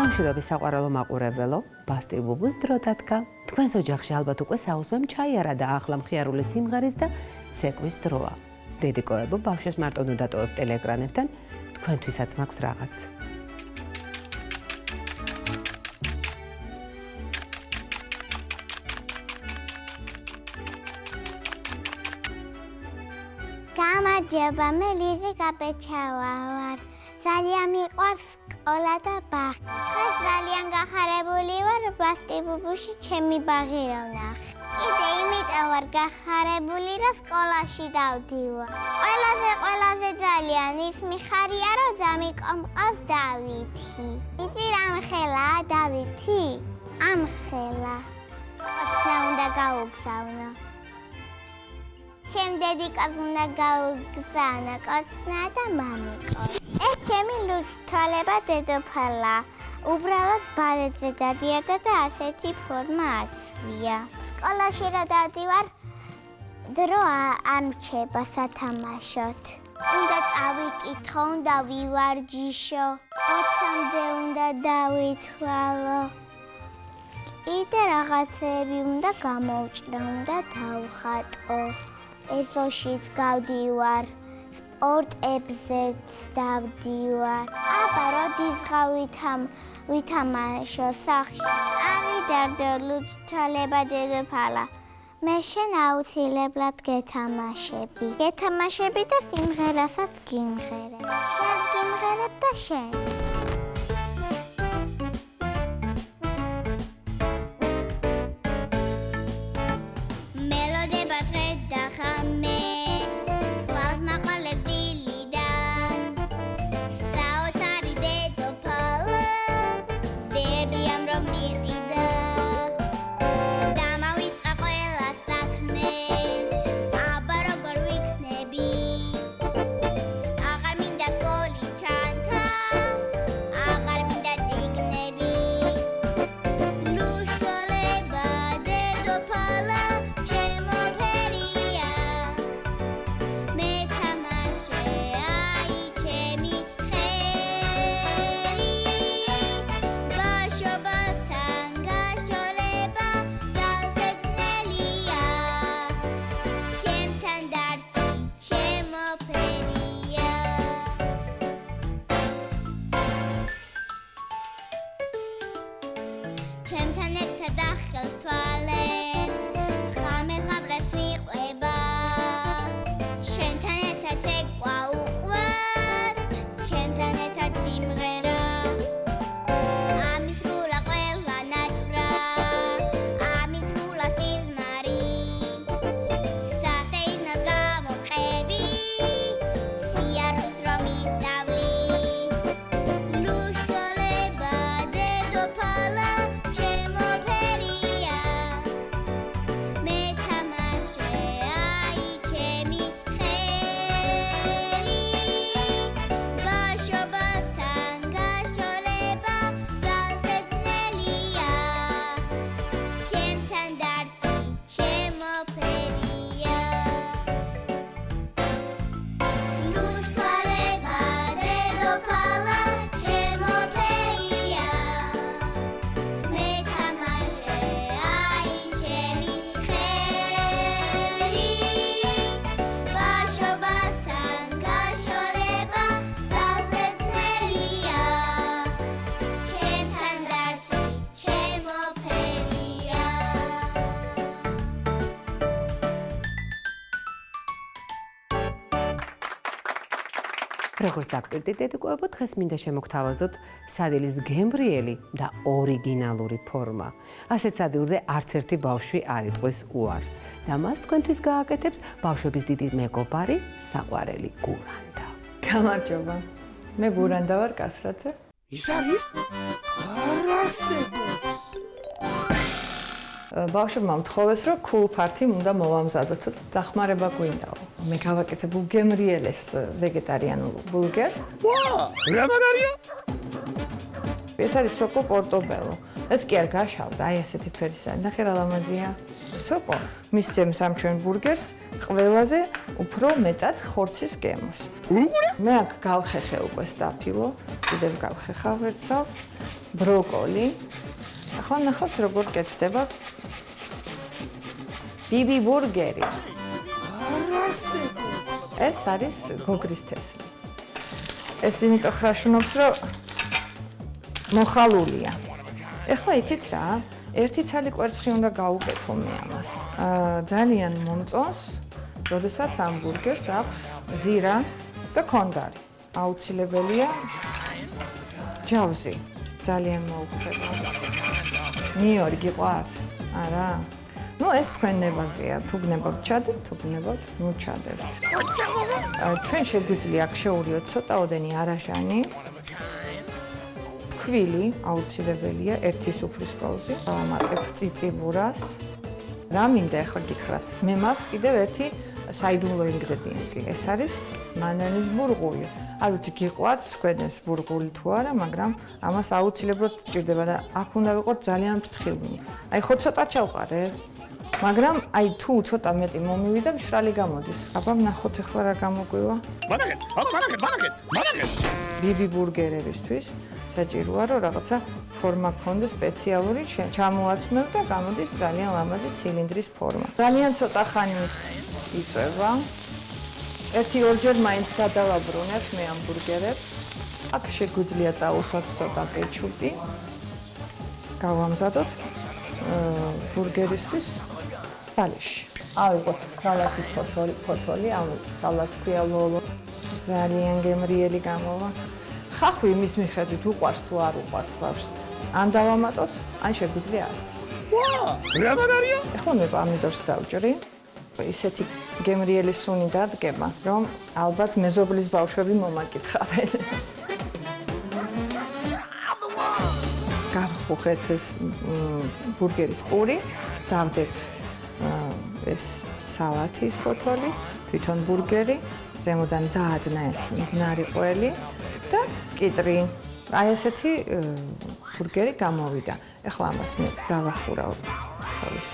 მშვიდობის საყვარელო მაყურებელო, ბასტი ბუბუს დრო დადგა. თქვენს ოჯახში ალბათ უკვე საუზმემ ჩაიარა და ახლა მხიარული სიმღერის და ცეკვის დროა. დედიკოებო, ბავშვებს მარტო ნუ დატოვებ ტელეეკრანებთან, თქვენთვისაც მაქვს რაღაც. გამარჯობა, მე ლიზი გაბეჩავა ვარ. ძალიან მიყვარს სკოლა და ბაღი. დღეს ძალიან გახარებული ვარ, ბასტი ბუბუში ჩემი ბაღი რა ვნახე. კიდე იმიტომ ვარ გახარებული, რომ სკოლაში დავდივარ. ყველაზე ძალიან ის მიხარია, რომ დამიკომყავს დავითი. ისი რამ ხელაა დავითი? ამ ხელა. ოცნა უნდა გაუგზავნო. ჩემ დედიკას უნდა გაუგზავნო კოცნა და მამიკოს. ეს ჩემი ლურჯთვალება დედოფალა. უბრალოდ ბალეტზე დადიოდა და ასეთი ფორმა აცვია. სკოლაში რა დავდივარ, დრო არ მრჩება სათამაშოდ. უნდა წავიკითხო, უნდა ვივარჯიშო. 20-მდე უნდა დავითვალო. კიდე რაღაცები უნდა გამოვჭრა, უნდა დავხატო. ეზოშიც გავდივარ, სპორტებზეც დავდივარ. აბა როდის ვითამაშო სახში. არიდარდო ლურჯთვალება დედოფალა. მე შენ აუცილებლად გეთამაშები. გეთამაშები და სიმღერასაც გიმღერებ. შენს გიმღერებ და შენ. როგორც დაგპირდით დედიკოებო, დღეს მინდა შემოგთავაზოთ სადილის გემრიელი და ორიგინალური ფორმა. ასეთ სადილზე არც ერთი ბავშვი არ იტყვის უარს და მას თქვენთვის გააკეთებს ბავშვების დიდი მეგობარი, საყვარელი გურანდა. გამარჯობა. მე გურანდა ვარ კასრაძე. ის არის? არ არსებობს. ბავშვებმა მთხოვეს, რომ cool party უნდა მოვამზადოთ, დახმარება გვინდაო. მე გავაკეთებ უგემრიელეს ვეგეტარიანულ ბურგერს. ვა! რა მაგარია? ეს არის სოკო პორტობელო. ეს კი არ გაშავდა, აი ასეთი ფერისაა. ნახე რა ლამაზია. სოკო მისცემს ამ ჩვენ ბურგერს ყველაზე უფრო მეტად ხორცის გემოს. უყურე? მე აქ გავხეხე უკვე სტაფილო, კიდევ გავხეხავ ერთ წელს. ბროკოლი. ახლა ნახავთ როგორ კეთდება ბიბი ბურგერი. არ არსებობს. ეს არის გოგრის თესლი. ეს იმიტომ ხრაშუნობს, რომ მოხალულია. ეხლა იცით რა? ერთი ცალი კვერცხი უნდა გაუკეთო მე ამას. ძალიან მომწონს, როდესაც ამ ბურგერს აქვს ზირა და კონდარი. აუცილებელია ჯავზი. ძალიან მოუხდება. ნიორი გიყვართ? არა? ნუ ეს თქვენ ნებაზეა, თუ გნებავთ ჩადეთ, თუ გნებავთ, ნუ ჩადებთ. ჩვენ შეგვიძლია აქ შევურიოთ ცოტაოდენი არაჟანი. ქვილი აუცილებელია ერთი სუფრის კოვზი. ავამატებ წიწიბურას. რა მინდა ახლა გითხრათ? მე მაქვს კიდევ ერთი საიდუმლო ინგრედიენტი. ეს არის მანანის ბურღული. არ ვიცი გიყვართ თქვენ ეს ბურღული თუ არა, მაგრამ ამას აუცილებლად სჭირდება და აქ უნდა ვიყოთ ძალიან ფრთხილნი. აი ხო ცოტა ჩავყარე, მაგრამ აი თუ ცოტა მეტი მომივიდა, მშრალი გამოდის. აბა ნახოთ ახლა რა გამოგვივა. მანახეთ. ბიბი ბურგერებისთვის საჭიროა რომ რაღაცა ფორმა გქონდეს სპეციალური, ჩამოაცმევ და გამოდის ძალიან ლამაზი ცილინდრის ფორმა. ძალიან ცოტა ხანი იწვევა. 1-2 მაინც გადავაბრუნებ მე ამ ბურგერებს. აქ შეგვიძლია წაუსვათ ცოტა კეჩუპი. გავამზადოთ ბურგერისთვის ბალეში. ავიღოთ სალათის ფოთოლი, ამ სალათს ქვია ლოლო. ძალიან გემრიელი გამოვა. ხახვი იმის მიხედვით უყვარს თუ არ უყვარს ბავშვს. ან დავამატოთ, ან შეგვიძლია არც. რა მაგარია? ეხლა მე პომიდორს დავჭრი. ისეთი გემრიელი სუნი დადგება, რომ ალბათ მეზობლის ბავშვები მომაკითხავენ. გავხუხეთ ეს ბურგერის პური, დავდეთ ეს სალათის ფოთოლი, თვითონ ბურგერი, ზემოდან დაადნა ეს მგნარი ყველი და კიტრი. აი ესეთი ბურგერი გამოვიდა. ეხლა ამას მე გავახურავ თავის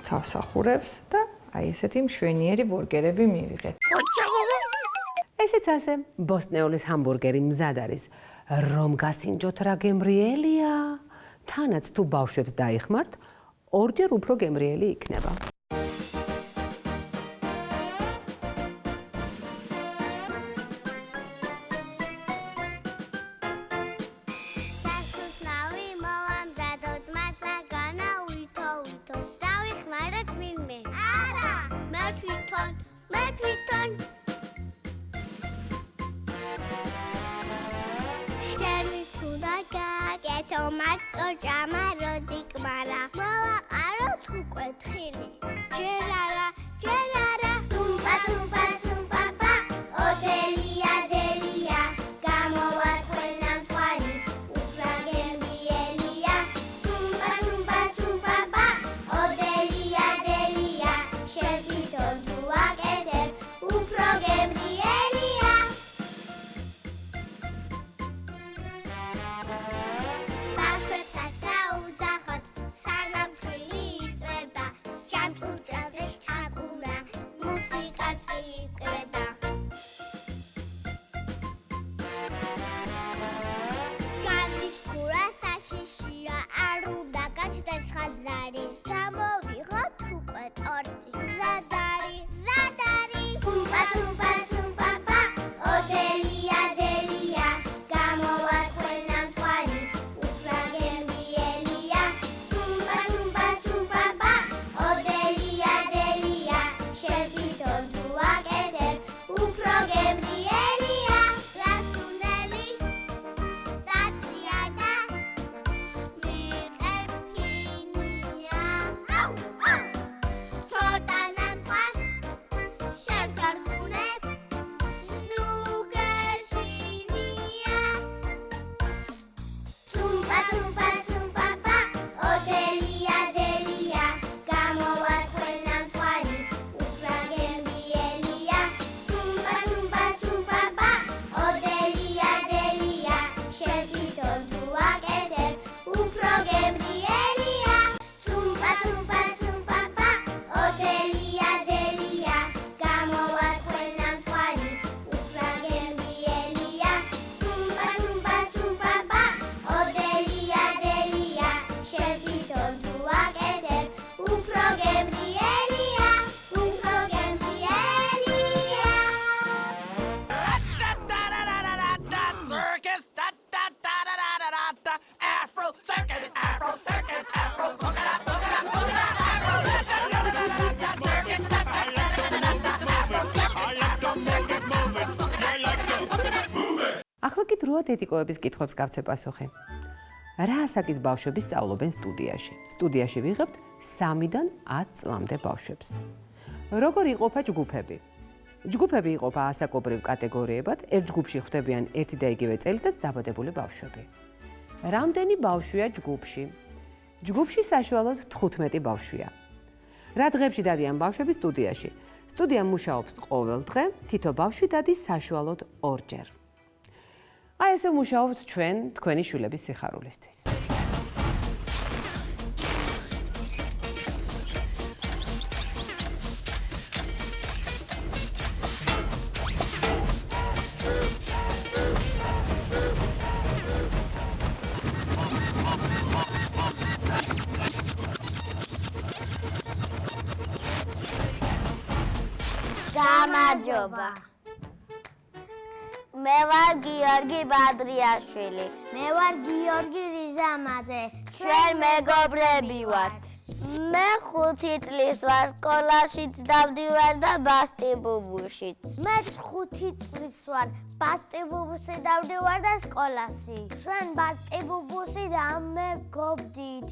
თავსახურებს და აი ესეთი მშვენიერი ბურგერები მივიღეთ. ესეც ასე, ბოსტნეულის ჰამბურგერი მზად არის. რომ გასინჯოთ რა გემრიელია, თანაც თუ ბავშვებს დაიხმართ, ორჯერ უფრო გემრიელი იქნება. Tomato jama rodik mara. Mama qarot უკვე თხილი. Gerara, tumpa tumpa tumpa pa. Odelia delia. Gamowa თქვენა მთვარი. Ufra gemrielia. Tumpa tumpa tumpa pa. Odelia delia. Შეგვითონ თუ აკეთებ. Ufra gemrielia. მოწვევა დედიკოების კითხვებს გავცე პასუხი. რა ასაკის ბავშვები სწავლობენ სტუდიაში? სტუდიაში ვიღებთ 3-დან 10 წლამდე ბავშვებს. როგორ იყოფა ჯგუფები? ჯგუფები იყოფა ასაკობრივ კატეგორიებად, ერთ ჯგუფში ხვდებიან ერთი და იგივე წელიწადს დაბადებული ბავშვები. რამდენი ბავშვია ჯგუფში? ჯგუფში საშუალოდ 15 ბავშვია. რა დღეებში დადიან ბავშვები სტუდიაში? სტუდია მუშაობს ყოველ დღე, თითო ბავშვი დადის საშუალოდ 2 ჯერ. აი ესე მუშაობთ ჩვენ თქვენი შვილების სიხარულისთვის. გამარჯობა. მე ვარ გიორგი ბადრიაშვილი. მე ვარ გიორგი რიზამაძე. ჩვენ მეგობრები ვართ. მე 5 წლის ვარ, სკოლაშიც დავდივარ და ბასტიბუბუშიც. მე 5 წლის ვარ, ბასტიბუბუსი დავდივარ და სკოლაში. ჩვენ ბასტიბუბუსი დამეგობდით.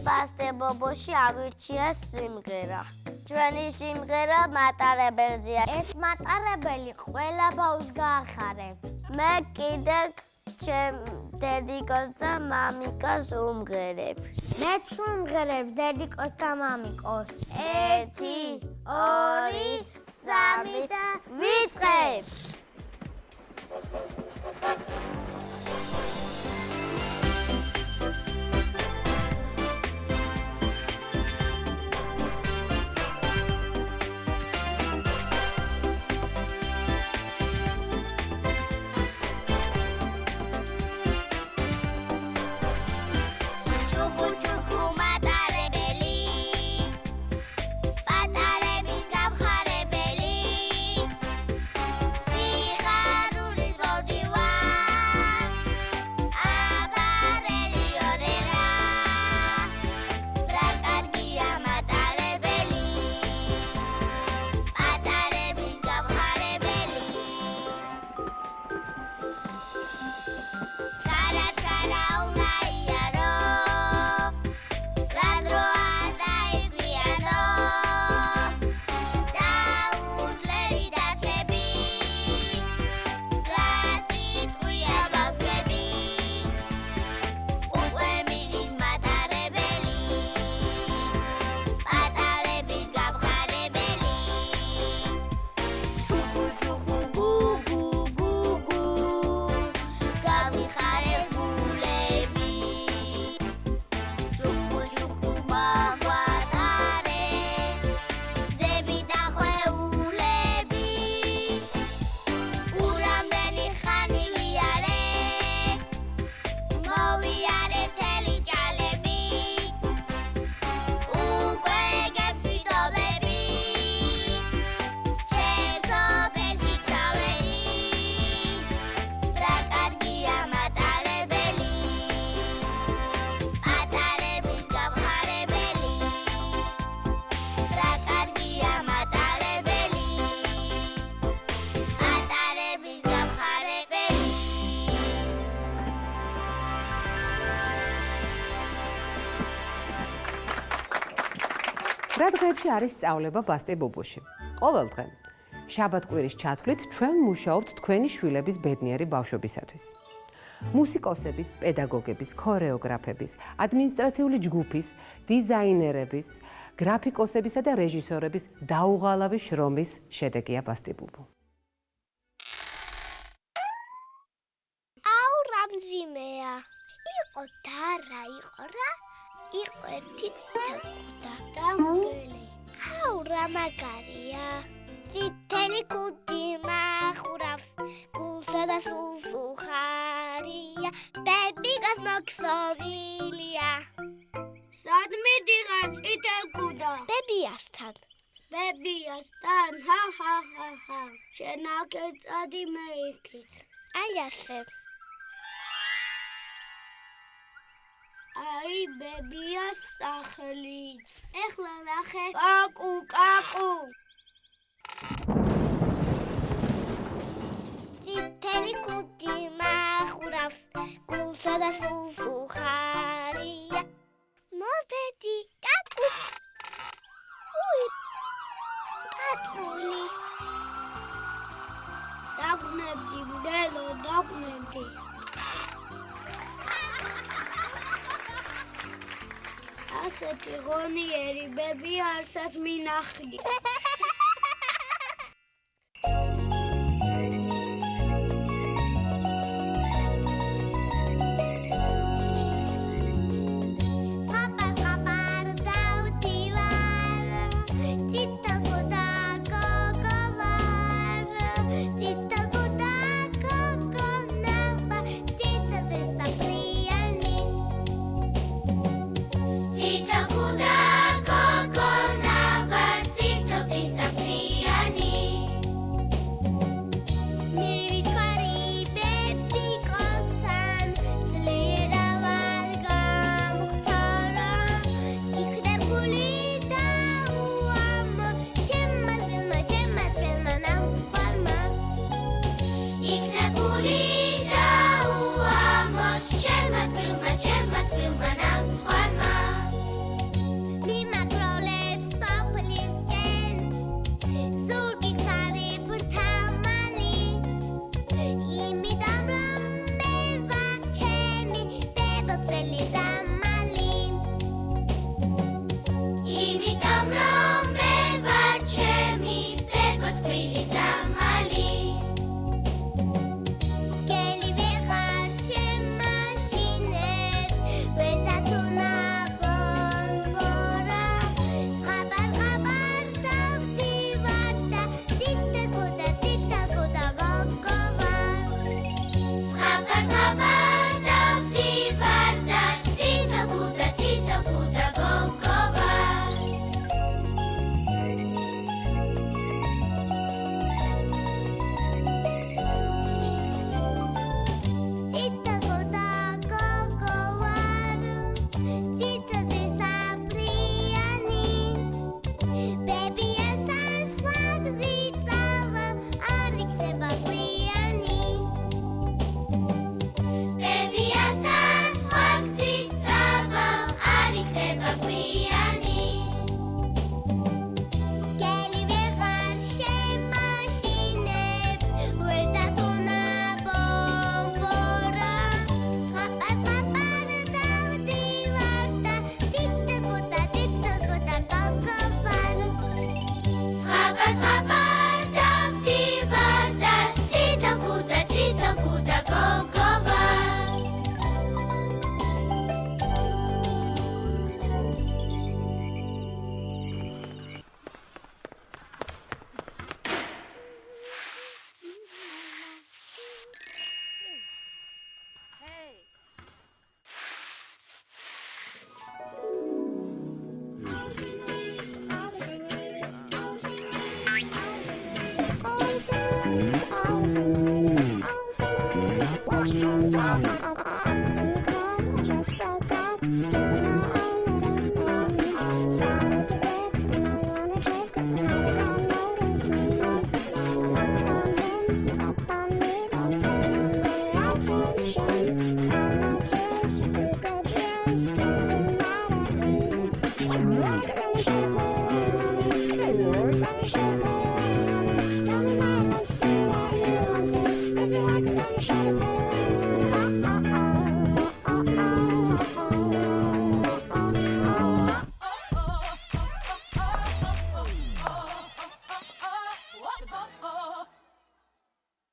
ბასტიბუბუში აგვირჩია სიმღერა. ჩვენი სიმღერა მატარებელზეა. ეს მატარებელი ყველა ბავშვს გაახარებს. მე კიდევ ჩემ დედიკოს და მამიკას უმღერებ. მეც უმღერებ დედიკოს და მამიკოს. 1, 2, 3 და ვიწყებ. რა დღეებში არის სწავლება ბასტიბუბუში? ყოველ დღე. შაბათ-კვირის ჩათვლით ჩვენ მუშაობთ თქვენი შვილების ბედნიერი ბავშვებისათვის. მუსიკოსების, პედაგოგების, ქორეოგრაფების, ადმინისტრაციული ჯგუფის, დიზაინერების, გრაფიკოსებისა და რეჟისორების დაუღალავი შრომის შედეგია ბასტიბუბუ. აუ რამზიმეა. იყო და რა იყო რა? იყო ერთი ციტატა და მგელი. აუ რა მაგარია. წითელი კუდი მახურავს, გულსა და სულს უხარია, ბებიგას მოქსოვილია. სად მიდიღარ წითელ კუდა? ბებიასთან. ბებიასთან, ჰა. შენ აკეწადი მე იქით. აი ასე. აი ბებიას სახლიც. ეხლა ნახე. კაკუ. მთელი კუდი მახურავს გულსა და სულს უხარია მოვედი კაკუ უი კაკული დაგვნებდი მგელო დაგვნებდი ასეთი ღონიერი ბები არსად მინახდი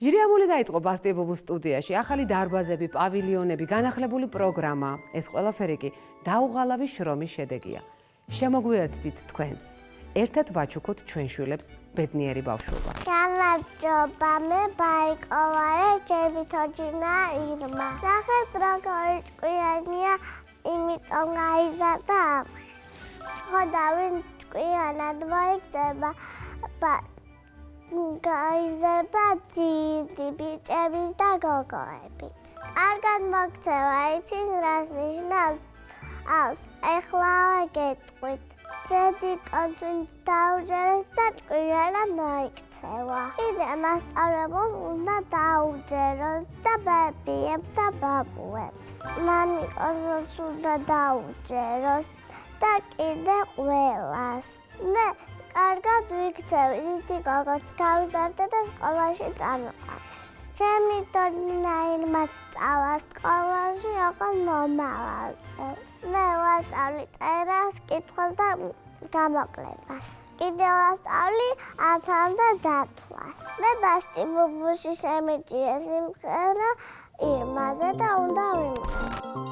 ჟირიამული დაიწყო ბასტიებობის სტუდიაში, ახალი დარბაზები, პავილიონები, განახლებული პროგრამა. ეს ყველაფერი კი დაუღალავი შრომის შედეგია. შემოგვიერთდით თქვენს. ერთად ვაჩუქოთ ჩვენ შვილებს ბედნიერი ბავშვობა. გამარჯობა, მე ბაიკოვარე, ჩემი თოჯინა ირმა. ნახეთ როგორი ჭკვიანია, იმიტომ გაიზარდა ამხი. ხოდავინ ჭკვიანად მოიქცება, გაიზარდა დიდი ბიჭების და გოგოებიც. კარგად მოქცევა, იცით რას ნიშნავს? ეხლა გეტყვით. Dedi კონცენტრ დაუჯერეს და ჭკვიანა მოიქცევა. კიდე მასწავლებელს უნდა დაუჯეროს და ბებიებს და ბაბუებს. მამიკოსაც უნდა დაუჯეროს და კიდე ყველას. მე კარგად ვიქცევი, დიდი გოგოც გავიზარდე და სკოლაში წამოყვანეს. ჩემი დონაირმა წავა სკოლაში ოღონ მომავალ წელს. მე ვასწავლი წერას, კითხვას და გამოკლებას. კიდევ ვასწავლი ათან და დათვას. მე ბასტი ბუბუში შემიჭია სიმღერა ირმაზე და უნდა ვიმღერო.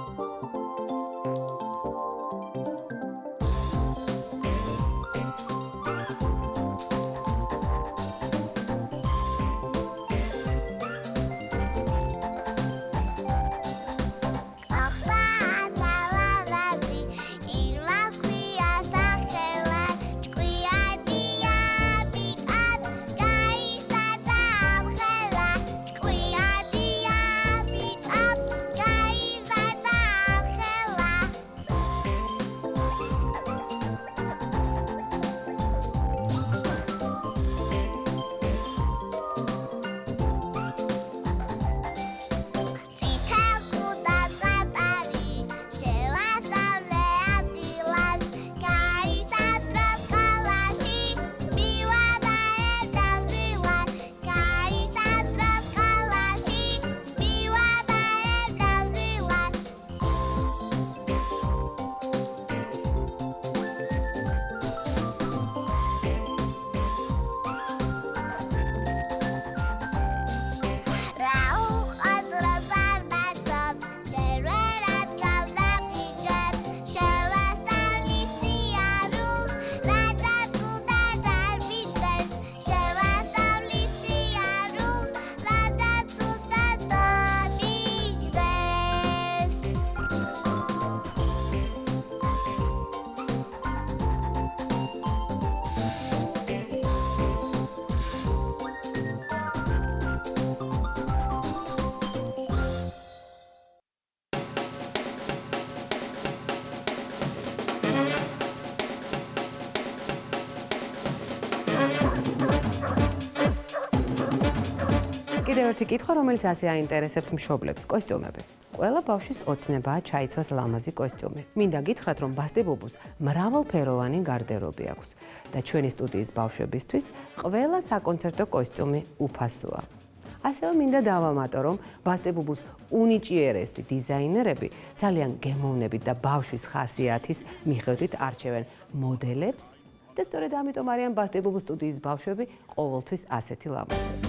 კიდევ ერთი კითხვა, რომელიც ასე აინტერესებთ მშობლებს, კოსტიუმები. ყველა ბავშვის ოცნებაა ჩაიცვას ლამაზი კოსტიუმი. მინდა გითხრათ, რომ ბასტი ბუბუს მრავალფეროვანი გარდერობი აქვს და ჩვენი სტუდიის ბავშვებისთვის ყველა საკონცერტო კოსტიუმი უფასოა. ასევე მინდა დავამატო, რომ ბასტი ბუბუს უნიჭიერესი დიზაინერები ძალიან გემოვნებით და ბავშვის ხასიათის მიხედვით არჩევენ მოდელებს და სწორედ ამიტომ არიან ბასტი ბუბუს სტუდიის ბავშვები ყოველთვის ასეთი ლამაზები.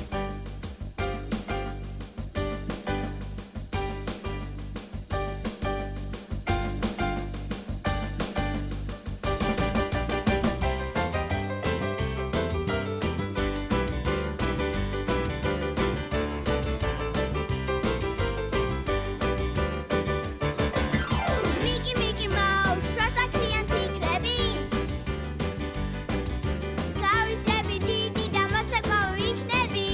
Გავისები დიდი და მოცეკვავი იქნები.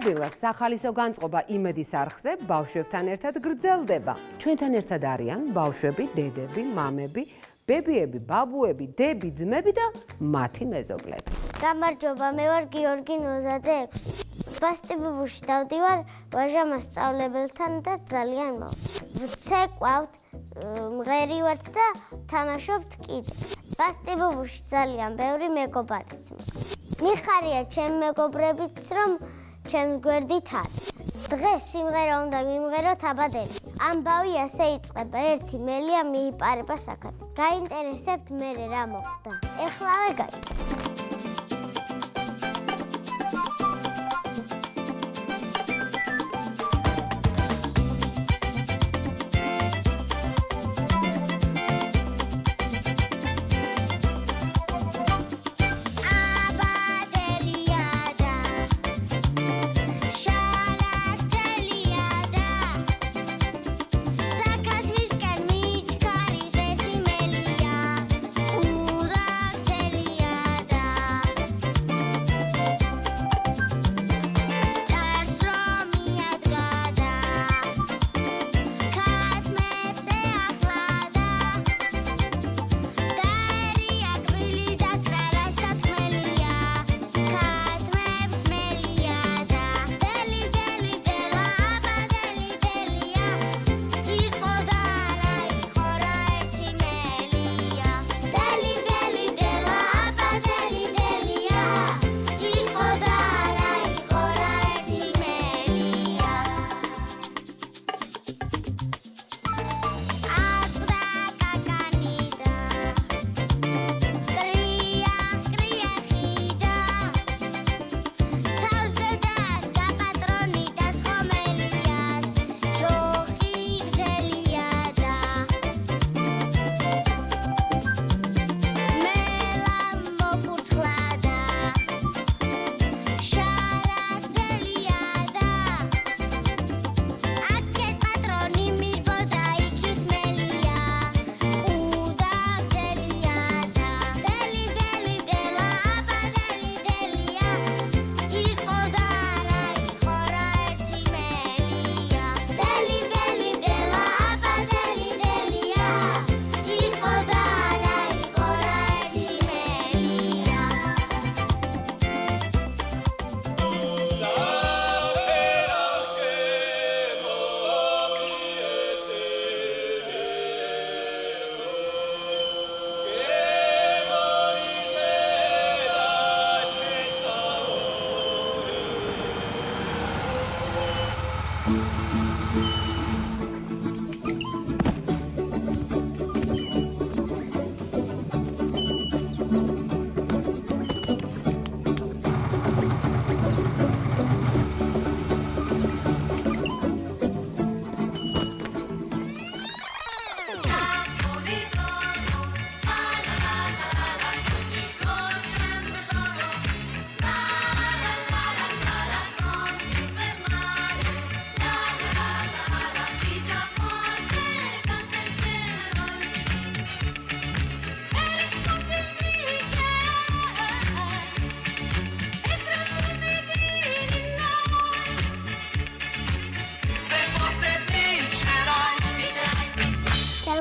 სადილას სახალისო განწყობა იმედის არხზე ბავშვებთან ერთად გრძელდება. ჩვენთან ერთად არიან ბავშვები, დედები, მამები, ბებიები, ბაბუები, დები, ძმები და მათი მეზობლები. გამარჯობა, მე ვარ გიორგი ნოზაძე 6. ბასტიბუბუში დავდივარ ვაჟა მასწავლებელთან და ძალიან მოვიდა. ვცეკვავთ, მღერი ვართ და თამაშობთ კიდე. ბასტიბუბუში ძალიან ბევრი მეგობრიც მყავს. მიხარია ჩემ მეგობრებიც, რომ ჩემს გვერდით არის. დღეს სიმღერა უნდა მიმღეროთ აბადელი. ამბავი ასე იწყება, ერთი მელია მიიპარება საქადო. გაინტერესებთ მერე რა მოხდა? ეხლავე გაიგეთ.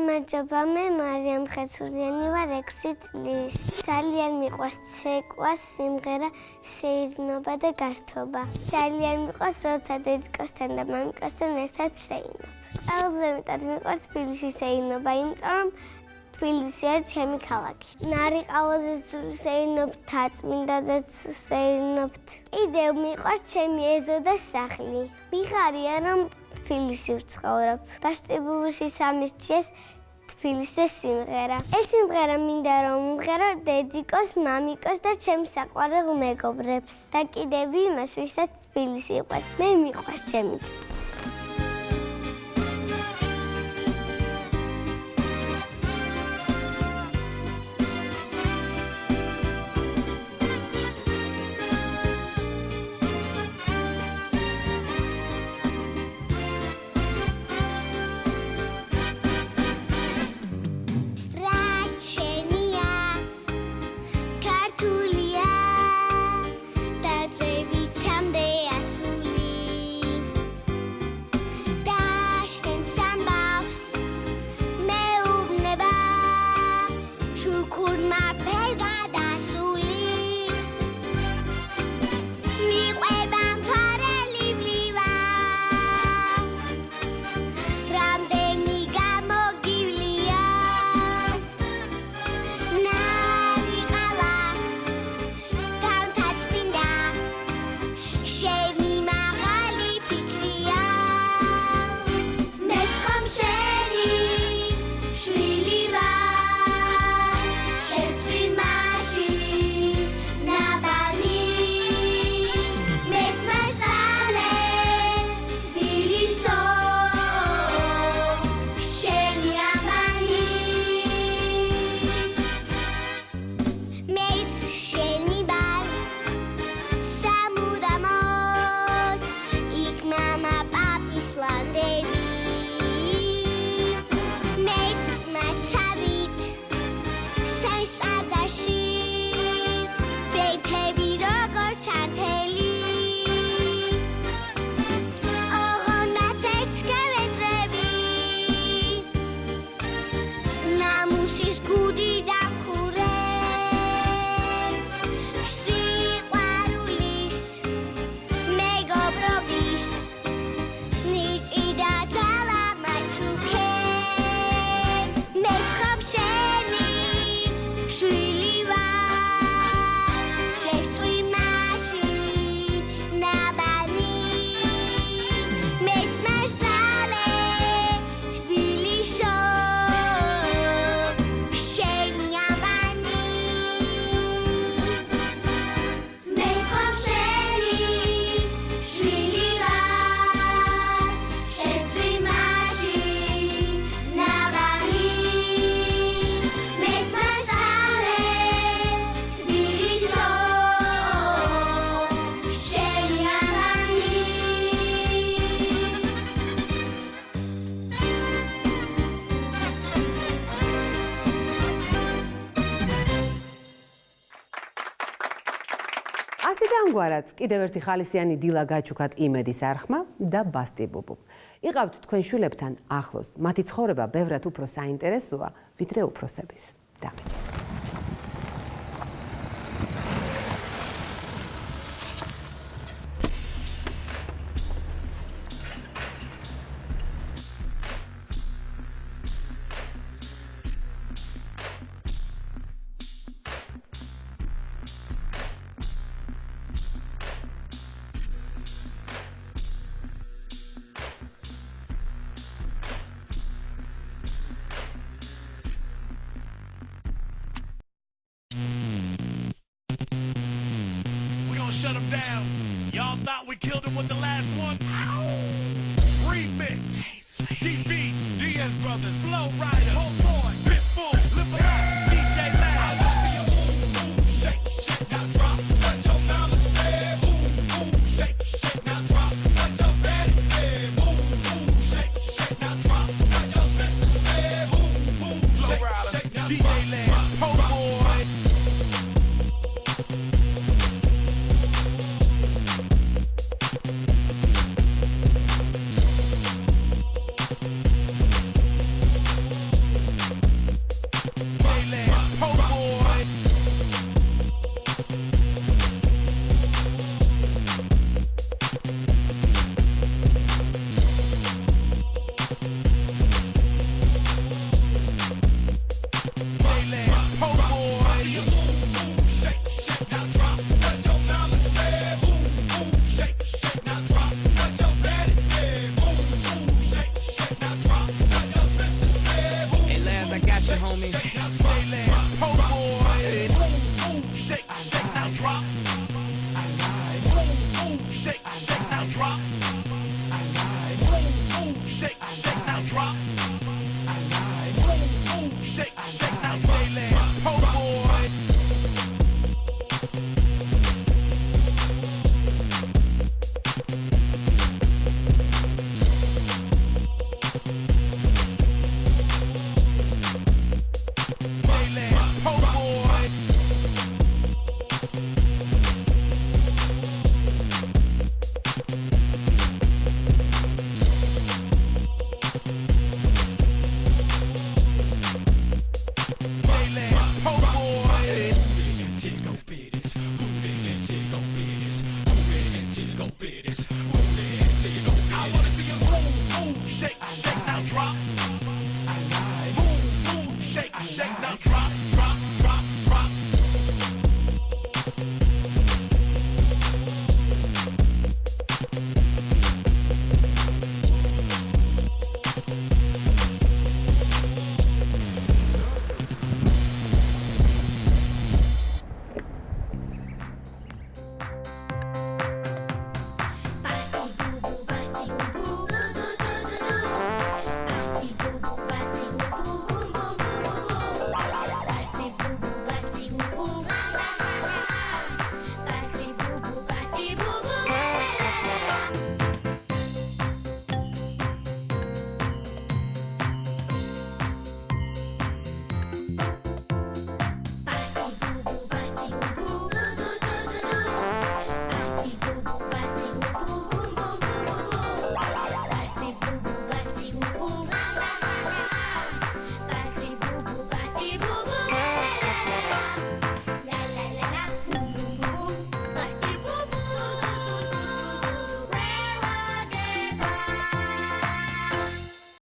გამარჯობა, მე მარიამ ხეცურიანი ვარ 6 წლის. ძალიან მიყვარს ცეკვას, სიმღერა, სეირნობა და გართობა. ძალიან მიყვარს როცა დედიკოსთან და მამიკოსთან ერთად სეირნობ. ყველაზე მეტად მიყვარს თბილისში სეირნობა, იმიტომ რომ თბილისი არის ჩემი ქალაქი. ნარიყალოზეც სეირნობთ, თაწმინდაძეც სეირნობთ. კიდევ მიყვარს ჩემი ეზო და სახლი. მიხარია რომ თბილისში ვცხოვრობ. ბასტიბუბუში სამირჩიეს თბილისის სიმღერა. ეს სიმღერა მინდა რომ ვიმღერო დედიკოს, მამიკოს და ჩემს საყვარელ მეგობრებს. და კიდევ იმას, ვისაც თბილისი იყვარს. მე მიყვარს ჩემი. Cartulia, da trevi, tam de azul. ამგვარად კიდევ ერთი ხალისიანი დილა გაჩუქათ იმედის არხმა და ბასტიბუბუ. იყავთ თქვენ შვილებთან ახლოს. მათი ცხოვრება ბევრად უფრო საინტერესოა, ვიდრე უფროსების. დამეჯერეთ. Shut him down. Y'all thought we killed him with the last one? Remix. DB, Diaz Brothers, Flow Rider, Whole Boy, Pitbull, Live It Up, DJ Loud. I see you move, shake, shake, now drop. What your mama said, move, shake, shake, now drop. What your daddy said, move, shake, shake, now drop. What your sister said, move, shake, shake, now drop. DJ Loud, Whole Boy. Shake, shake, now drop.